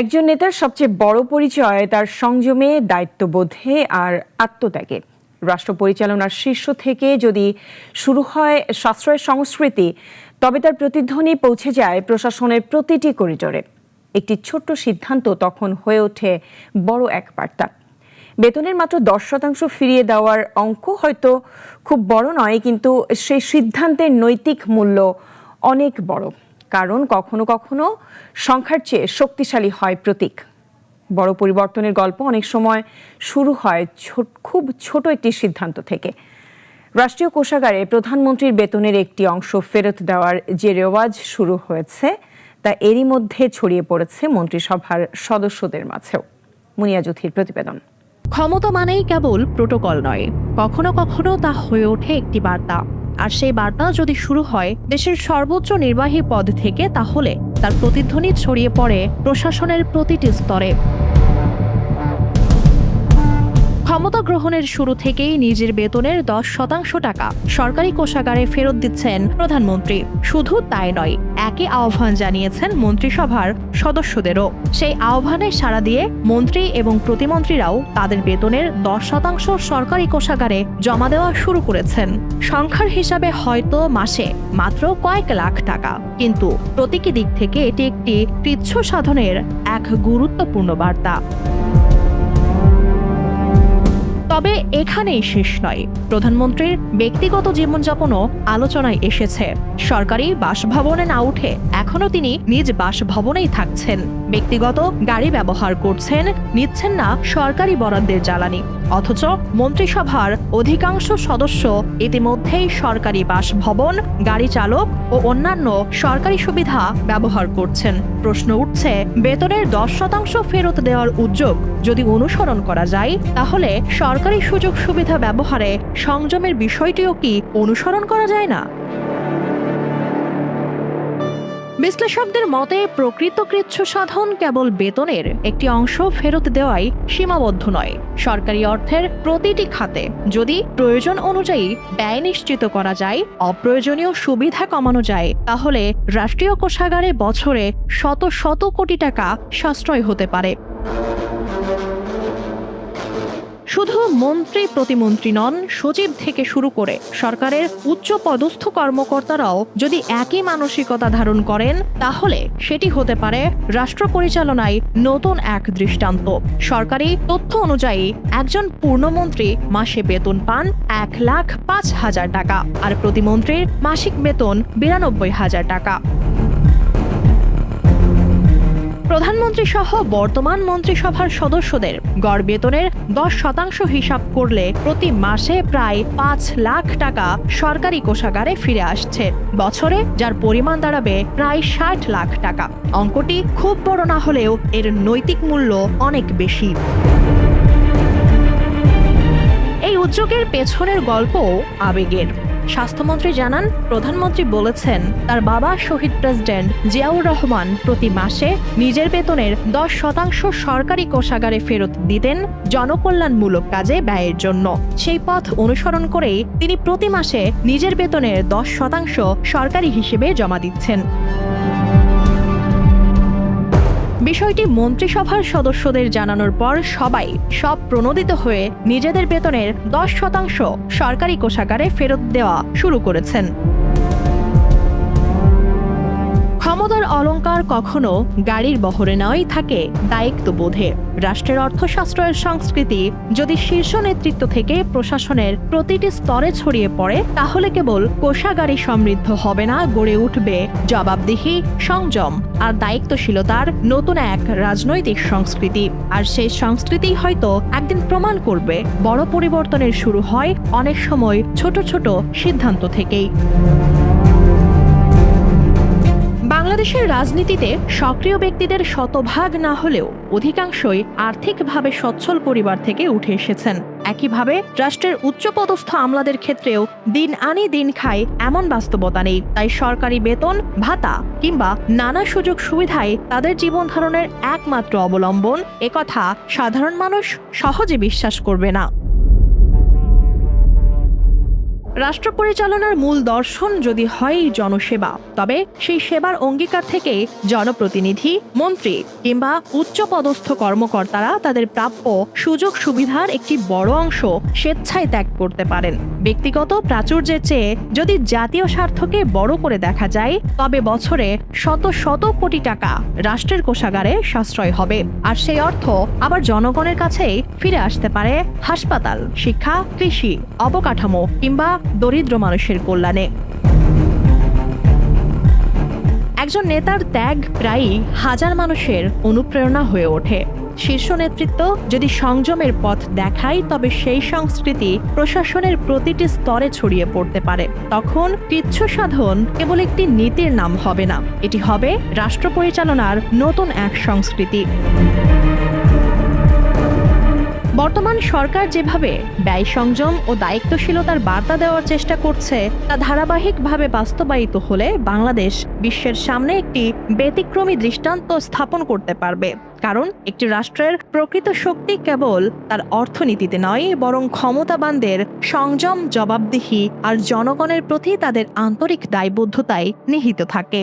একজন নেতার সবচেয়ে বড় পরিচয় তার সংযমে, দায়িত্ববোধে আর আত্মত্যাগে। রাষ্ট্র পরিচালনার শীর্ষ থেকে যদি শুরু হয় সাশ্রয়ের সংস্কৃতি, তবে তার প্রতিধ্বনি পৌঁছে যায় প্রশাসনের প্রতিটি করিডোরে। একটি ছোট্ট সিদ্ধান্ত তখন হয়ে ওঠে বড় এক বার্তা। বেতনের মাত্র 10% ফিরিয়ে দেওয়ার অঙ্ক হয়তো খুব বড় নয়, কিন্তু সেই সিদ্ধান্তের নৈতিক মূল্য অনেক বড়। কারণ কখনো কখনো সংখ্যার চেয়ে শক্তিশালী হয় প্রতীক। বড় পরিবর্তনের গল্প অনেক সময় শুরু হয় খুব ছোট একটি সিদ্ধান্ত থেকে। রাষ্ট্রীয় কোষাগারে প্রধানমন্ত্রীর বেতনের একটি অংশ ফেরত দেওয়ার যে রেওয়াজ শুরু হয়েছে, তা এরই মধ্যে ছড়িয়ে পড়েছে মন্ত্রিসভার সদস্যদের মাঝেও। মুনিয়া জ্যোতির প্রতিবেদন। ক্ষমতা মানেই কেবল প্রোটোকল নয়, কখনো কখনো তা হয়ে ওঠে একটি বার্তা। আর সেই বার্তা যদি শুরু হয় দেশের সর্বোচ্চ নির্বাহী পদ থেকে, তাহলে তার প্রতিধ্বনি ছড়িয়ে পড়ে প্রশাসনের প্রতিটি স্তরে। ক্ষমতা গ্রহণের শুরু থেকেই নিজের বেতনের 10% টাকা সরকারি কোষাগারে ফেরত দিচ্ছেন প্রধানমন্ত্রী। শুধু তাই নয়, একই আহ্বান জানিয়েছেন মন্ত্রিসভার সদস্যদেরও। সেই আহ্বানে সাড়া দিয়ে মন্ত্রী এবং প্রতিমন্ত্রীরাও তাদের বেতনের 10% সরকারি কোষাগারে জমা দেওয়া শুরু করেছেন। সংখ্যার হিসাবে হয়তো মাসে মাত্র কয়েক লাখ টাকা, কিন্তু প্রতীকী দিক থেকে এটি একটি কৃচ্ছ সাধনের এক গুরুত্বপূর্ণ বার্তা। তবে এখানেই শেষ নয়। প্রধানমন্ত্রীর ব্যক্তিগত জীবনযাপনও আলোচনায় এসেছে। সরকারি বাসভবনে না উঠে এখনো তিনি নিজ বাসভবনেই থাকছেন, ব্যক্তিগত গাড়ি ব্যবহার করছেন, নিচ্ছেন না সরকারি বরাদ্দের জ্বালানি। অথচ মন্ত্রিসভার অধিকাংশ সদস্য ইতিমধ্যেই সরকারি বাসভবন, গাড়ি চালক ও অন্যান্য সরকারি সুবিধা ব্যবহার করছেন। প্রশ্ন উঠছে, বেতনের 10% ফেরত দেওয়ার উদ্যোগ যদি অনুসরণ করা যায়, তাহলে সরকারি সুযোগ সুবিধা ব্যবহারে সংযমের বিষয়টিও কি অনুসরণ করা যায় না? বিশ্লেষকদের মতে প্রকৃত কৃচ্ছ সাধন কেবল বেতনের একটি অংশ ফেরত দেওয়াই সীমাবদ্ধ নয়। সরকারি অর্থের প্রতিটি খাতে যদি প্রয়োজন অনুযায়ী ব্যয় নিশ্চিত করা যায়, অপ্রয়োজনীয় সুবিধা কমানো যায়, তাহলে রাষ্ট্রীয় কোষাগারে বছরে শত শত কোটি টাকা সাশ্রয় হতে পারে। শুধু মন্ত্রী প্রতিমন্ত্রী নন, সচিব থেকে শুরু করে সরকারের উচ্চ পদস্থ কর্মকর্তারাও যদি একই মানসিকতা ধারণ করেন, তাহলে সেটি হতে পারে রাষ্ট্র পরিচালনায় নতুন এক দৃষ্টান্ত। সরকারি তথ্য অনুযায়ী একজন পূর্ণমন্ত্রী মাসে বেতন পান 1,05,000 টাকা, আর প্রতিমন্ত্রীর মাসিক বেতন 92,000 টাকা। প্রধানমন্ত্রী সহ বর্তমান মন্ত্রিসভার সদস্যদের গড় বেতনের 10% হিসাব করলে প্রতি মাসে প্রায় 5 লাখ টাকা সরকারি কোষাগারে ফিরে আসছে। বছরে যার পরিমাণ দাঁড়াবে প্রায় 60 লাখ টাকা। অঙ্কটি খুব বড় না হলেও এর নৈতিক মূল্য অনেক বেশি। এই উদ্যোগের পেছনের গল্পও আবেগের। স্বাস্থ্যমন্ত্রী জানান, প্রধানমন্ত্রী বলেছেন তার বাবা শহীদ প্রেসিডেন্ট জিয়াউর রহমান প্রতি মাসে নিজের বেতনের 10% সরকারি কোষাগারে ফেরত দিতেন জনকল্যাণমূলক কাজে ব্যয়ের জন্য। সেই পথ অনুসরণ করেই তিনি প্রতি মাসে নিজের বেতনের 10% সরকারি হিসেবে জমা দিচ্ছেন। বিষয়টি মন্ত্রিসভার সদস্যদের জানানোর পর সবাই প্রণোদিত হয়ে নিজেদের বেতনের 10% সরকারি কোষাগারে ফেরত দেওয়া শুরু করেছেন। ক্ষমতার অলংকার কখনো গাড়ির বহরে নয়, থাকে দায়িত্ববোধে। রাষ্ট্রের অর্থশাস্ত্রের সংস্কৃতি যদি শীর্ষ নেতৃত্ব থেকে প্রশাসনের প্রতিটি স্তরে ছড়িয়ে পড়ে, তাহলে কেবল কোষাগারই সমৃদ্ধ হবে না, গড়ে উঠবে জবাবদিহি, সংযম আর দায়িত্বশীলতার নতুন এক রাজনৈতিক সংস্কৃতি। আর সেই সংস্কৃতি হয়তো একদিন প্রমাণ করবে বড় পরিবর্তনের শুরু হয় অনেক সময় ছোট ছোট সিদ্ধান্ত থেকেই। বাংলাদেশের রাজনীতিতে সক্রিয় ব্যক্তিদের শতভাগ না হলেও অধিকাংশই আর্থিকভাবে সচ্ছল পরিবার থেকে উঠে এসেছেন। একইভাবে রাষ্ট্রের উচ্চপদস্থ আমলাদের ক্ষেত্রেও দিন আনি দিন খায় এমন বাস্তবতা নেই। তাই সরকারি বেতন, ভাতা কিংবা নানা সুযোগ সুবিধায় তাদের জীবন ধারণের একমাত্র অবলম্বন, একথা সাধারণ মানুষ সহজে বিশ্বাস করবে না। রাষ্ট্র পরিচালনার মূল দর্শন যদি হয় জনসেবা, তবে সেই সেবার অঙ্গীকার থেকে জনপ্রতিনিধি, মন্ত্রী কিংবা উচ্চপদস্থ কর্মকর্তারা তাদের প্রাপ্য সুযোগ সুবিধার একটি বড় অংশ স্বেচ্ছায় ত্যাগ করতে পারেন। ব্যক্তিগত প্রাচুর্যের চেয়ে যদি জাতীয় স্বার্থকে বড় করে দেখা যায়, তবে বছরে শত শত কোটি টাকা রাষ্ট্রের কোষাগারে সাশ্রয় হবে। আর সেই অর্থ আবার জনগণের কাছেই ফিরে আসতে পারে হাসপাতাল, শিক্ষা, কৃষি, অবকাঠামো কিংবা দরিদ্র মানুষের কল্যাণে। একজন নেতার ত্যাগ প্রায়ই হাজার মানুষের অনুপ্রেরণা হয়ে ওঠে। শীর্ষ নেতৃত্ব যদি সংযমের পথ দেখায়, তবে সেই সংস্কৃতি প্রশাসনের প্রতিটি স্তরে ছড়িয়ে পড়তে পারে। তখন কৃচ্ছ সাধন কেবল একটি নীতির নাম হবে না, এটি হবে রাষ্ট্র পরিচালনার নতুন এক সংস্কৃতি। বর্তমান সরকার যেভাবে ব্যয় সংযম ও দায়িত্বশীলতার বার্তা দেওয়ার চেষ্টা করছে, তা ধারাবাহিকভাবে বাস্তবায়িত হলে বাংলাদেশ বিশ্বের সামনে একটি ব্যতিক্রমী দৃষ্টান্ত স্থাপন করতে পারবে। কারণ একটি রাষ্ট্রের প্রকৃত শক্তি কেবল তার অর্থনীতিতে নয়, বরং ক্ষমতাবানদের সংযম, জবাবদিহি আর জনগণের প্রতি তাদের আন্তরিক দায়বদ্ধতায় নিহিত থাকে।